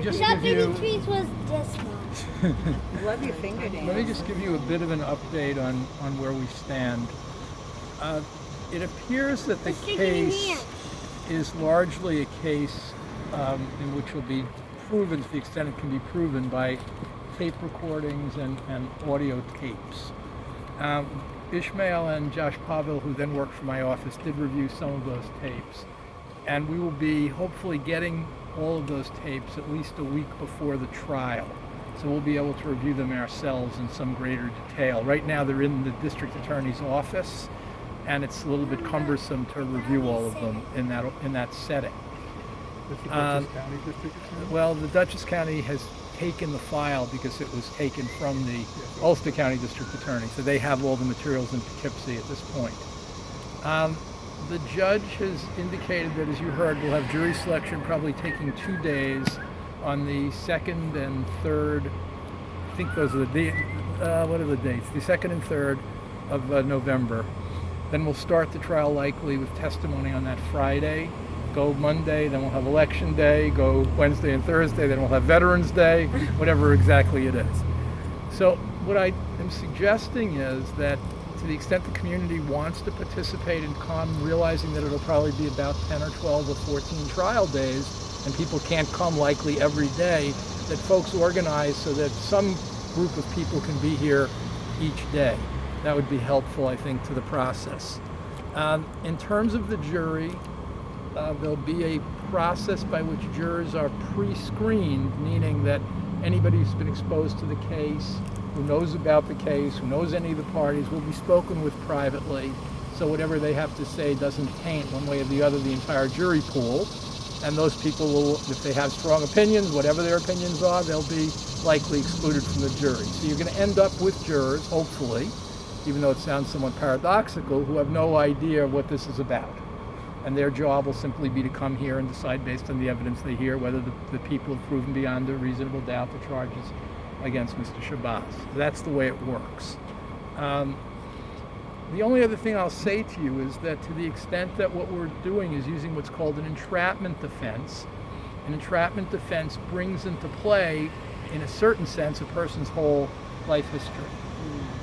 just Shopping give in you. trees was this long. Love your finger dance. Let me just give you a bit of an update on where we stand. It appears that the Let's drink it in case here. is largely a case in which will be proven, to the extent it can be proven, by tape recordings and audio tapes. Ishmael and Josh Pavel, who then worked for my office, did review some of those tapes. And we will be hopefully getting all of those tapes at least a week before the trial. So we'll be able to review them ourselves in some greater detail. Right now they're in the district attorney's office, and it's a little bit cumbersome to review all of them in that setting. That's the Dutchess County District Attorney? Well, the Dutchess County has taken the file because it was taken from the Ulster County District Attorney, so they have all the materials in Poughkeepsie at this point. The judge has indicated that, as you heard, we'll have jury selection probably taking 2 days on the 2nd and 3rd. I think those are what are the dates? The 2nd and 3rd of November. Then we'll start the trial likely with testimony on that Friday. Go Monday, then we'll have Election Day. Go Wednesday and Thursday, then we'll have Veterans Day, whatever exactly it is. So what I am suggesting is that, to the extent the community wants to participate and come, realizing that it'll probably be about 10 or 12 or 14 trial days, and people can't come likely every day, that folks organize so that some group of people can be here each day. That would be helpful, I think, to the process. In terms of the jury, there'll be a process by which jurors are pre-screened, meaning that anybody who's been exposed to the case, who knows about the case, who knows any of the parties, will be spoken with privately, so whatever they have to say doesn't taint one way or the other the entire jury pool. And those people will, if they have strong opinions, whatever their opinions are, they'll be likely excluded from the jury. So you're going to end up with jurors, hopefully, even though it sounds somewhat paradoxical, who have no idea what this is about. And their job will simply be to come here and decide based on the evidence they hear whether the people have proven beyond a reasonable doubt the charges against Mr. Shabazz. That's the way it works. The only other thing I'll say to you is that, to the extent that what we're doing is using what's called an entrapment defense, an entrapment defense brings into play, in a certain sense, a person's whole life history.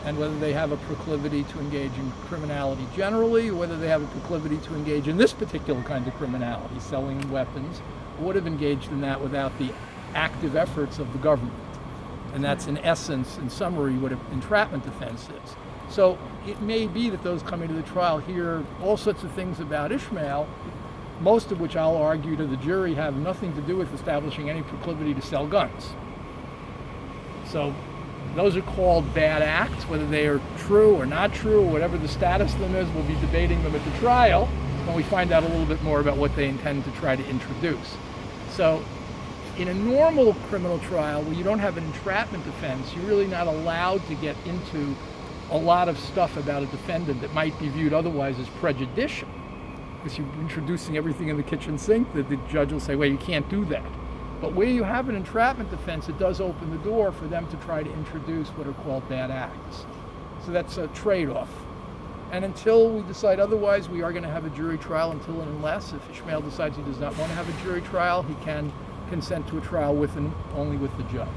And whether they have a proclivity to engage in criminality generally, or whether they have a proclivity to engage in this particular kind of criminality, selling weapons, would have engaged in that without the active efforts of the government. And that's, in essence, in summary, what an entrapment defense is. So it may be that those coming to the trial hear all sorts of things about Ishmael, most of which I'll argue to the jury have nothing to do with establishing any proclivity to sell guns. So those are called bad acts. Whether they are true or not true, or whatever the status of them is, we'll be debating them at the trial when we find out a little bit more about what they intend to try to introduce. So in a normal criminal trial where you don't have an entrapment defense, you're really not allowed to get into a lot of stuff about a defendant that might be viewed otherwise as prejudicial, because you're introducing everything in the kitchen sink that the judge will say, well, you can't do that. But where you have an entrapment defense, it does open the door for them to try to introduce what are called bad acts. So that's a trade-off. And until we decide otherwise, we are going to have a jury trial until and unless, if Ishmael decides he does not want to have a jury trial, he can consent to a trial with and only with the judge.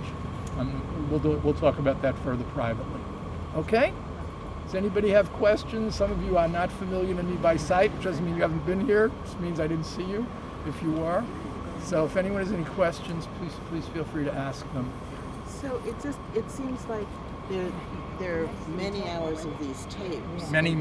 We'll talk about that further privately. Okay? Does anybody have questions? Some of you are not familiar to me by sight, which doesn't mean you haven't been here. It just means I didn't see you, if you are. So if anyone has any questions, please feel free to ask them. So it seems like there are many hours of these tapes. Many.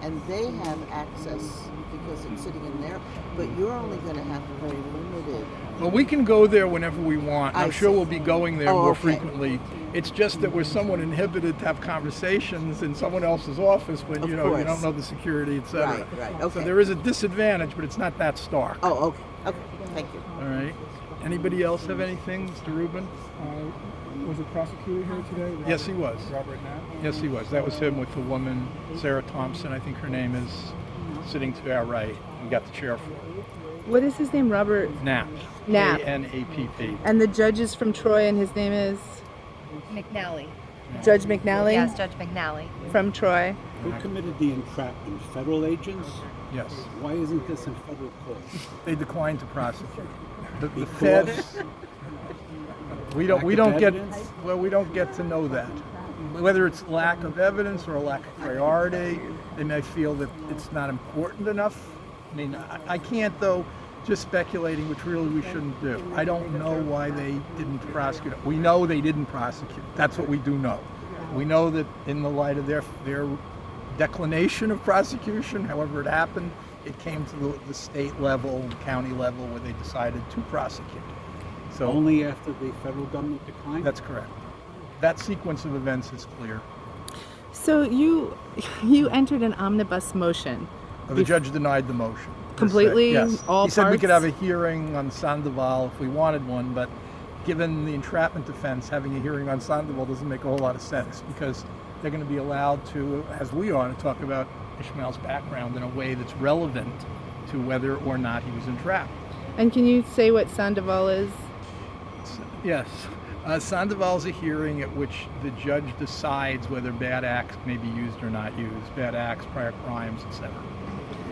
And they have access because it's sitting in there, but you're only going to have a very limited. Well, we can go there whenever we want. I'm sure we'll be going there more okay. frequently. It's just that we're somewhat inhibited to have conversations in someone else's office when you don't know the security, etc. Right. Okay. So there is a disadvantage, but it's not that stark. Oh, okay. Thank you. All right. Anybody else have anything, Mr. Rubin? Was the prosecutor here today? Yes, he was. Robert Knapp? Yes, he was. That was him with the woman, Sarah Thompson, I think her name is, sitting to our right. We got the chair for her. What is his name? Robert Knapp. Knapp. K-N-A-P-P. And the judge is from Troy, and his name is McNally. Judge McNally? Yes, Judge McNally. From Troy. Who committed the entrapment? Federal agents? Yes. Why isn't this in federal court? They declined to prosecute. The Because feds, We don't Lack of get evidence? well. We don't get to know that. Whether it's lack of evidence or a lack of priority, they may feel that it's not important enough. I mean, I can't though. Just speculating, which really we shouldn't do. I don't know why they didn't prosecute it. We know they didn't prosecute. That's what we do know. We know that in the light of their declination of prosecution, however it happened, it came to the state level, county level, where they decided to prosecute. So Only after the federal government declined? that's correct. That sequence of events is clear. So you entered an omnibus motion. The judge denied the motion. Completely? Yes. All He said we could parts? have a hearing on Sandoval if we wanted one, but given the entrapment defense, having a hearing on Sandoval doesn't make a whole lot of sense because they're going to be allowed to, as we are, to talk about Ishmael's background in a way that's relevant to whether or not he was entrapped. And can you say what Sandoval is? Yes. Sandoval is a hearing at which the judge decides whether bad acts may be used or not used, bad acts, prior crimes, etc.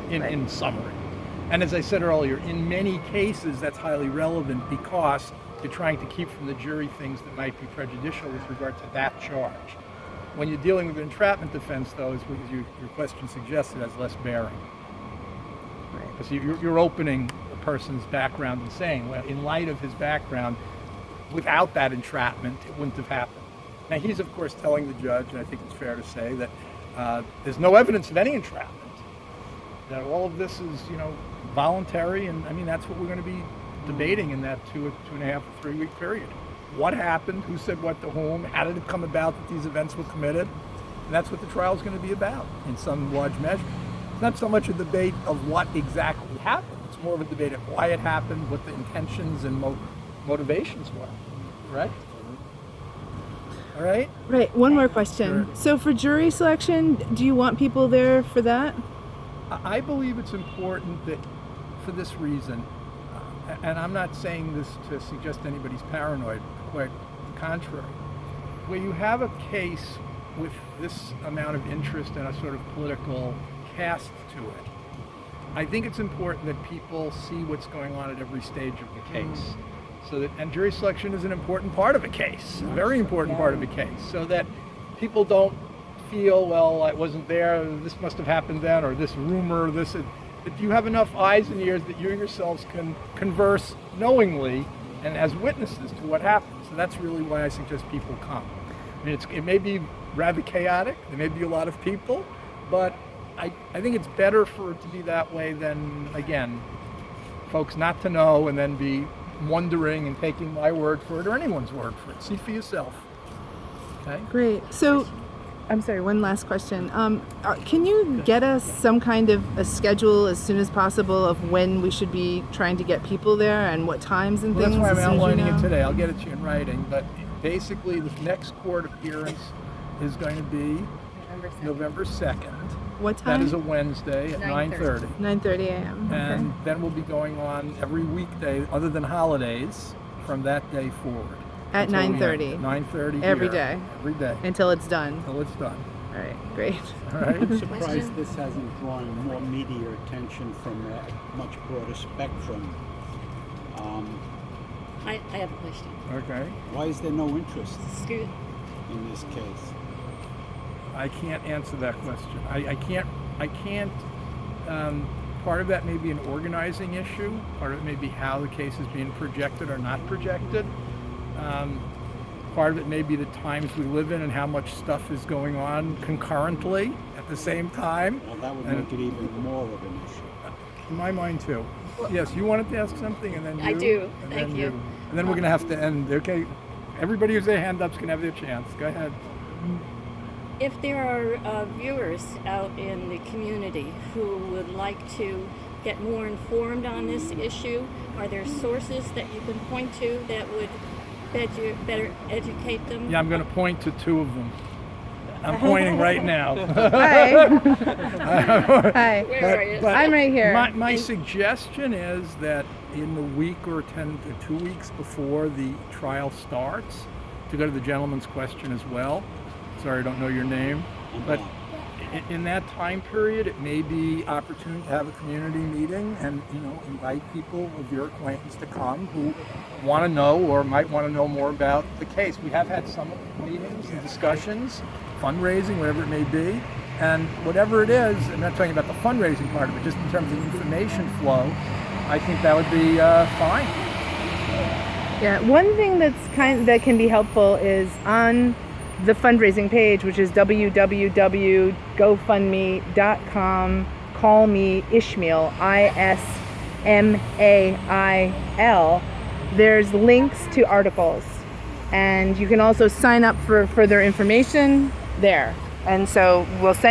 In summary. And as I said earlier, in many cases that's highly relevant because you're trying to keep from the jury things that might be prejudicial with regard to that charge. When you're dealing with an entrapment defense, though, as your question suggested, has less bearing. Because you're opening a person's background and saying, well, in light of his background, without that entrapment, it wouldn't have happened. Now, he's, of course, telling the judge, and I think it's fair to say, that there's no evidence of any entrapment. That all of this is, voluntary, and I mean, that's what we're going to be debating in that 2.5 or 3 week period. What happened? Who said what to whom? How did it come about that these events were committed? And that's what the trial is going to be about in some large measure. It's not so much a debate of what exactly happened. It's more of a debate of why it happened, what the intentions and motivations were. Right? All right? Right. One more question. Sure. So for jury selection, do you want people there for that? I believe it's important that, for this reason, and I'm not saying this to suggest anybody's paranoid, quite the contrary. Where you have a case with this amount of interest and a sort of political cast to it, I think it's important that people see what's going on at every stage of the case. And jury selection is an important part of a case, a very important part of a case, so that people don't feel, well, I wasn't there, this must have happened then, or this rumor, that you have enough eyes and ears that you yourselves can converse knowingly and as witnesses to what happened. So that's really why I suggest people come. I mean, it may be rather chaotic, there may be a lot of people, but I think it's better for it to be that way than, again, folks not to know and then be wondering and taking my word for it or anyone's word for it. See for yourself. Okay? Great. So, I'm sorry, one last question. Can you get us some kind of a schedule as soon as possible of when we should be trying to get people there and what times and Well, things? that's why I'm as soon as you outlining know? it today. I'll get it to you in writing. But basically, the next court appearance is going to be November 2nd. What That time? is a Wednesday at 9:30. 9:30 a.m. And Okay. then we'll be going on every weekday, other than holidays, from that day forward. At Until we end. 9:30? 9:30 Every here. day? Every day. Until it's done. Until it's done. All right. Great. All right? I'm surprised this hasn't drawn more media attention from a much broader spectrum. I have a question. Okay. Why is there no interest Scoot. in this case? I can't answer that question. I can't, part of that may be an organizing issue. Part of it may be how the case is being projected or not projected. Part of it may be the times we live in and how much stuff is going on concurrently at the same time. Well, that would And- make it even more of an issue. In my mind too. Yes, you wanted to ask something and then you. I do. And Thank then you. And then we're going to have to end. Okay. Everybody who's their hand up's going to have their chance. Go ahead. If there are viewers out in the community who would like to get more informed on this issue, are there sources that you can point to that would better educate them? Yeah, I'm going to point to two of them. I'm pointing right now. Hi. Hi. Where are you? I'm right here. My suggestion is that in the week or 2 weeks before the trial starts, to go to the gentleman's question as well. Sorry, I don't know your name, but in that time period, it may be opportune to have a community meeting and, invite people of your acquaintance to come who want to know or might want to know more about the case. We have had some meetings and discussions, fundraising, whatever it may be. And whatever it is, I'm not talking about the fundraising part of it, just in terms of information flow, I think that would be fine. Yeah, one thing that can be helpful is on the fundraising page, which is www.gofundme.com. Call me Ishmael, ISMAIL. There's links to articles, and you can also sign up for further information there. And so we'll send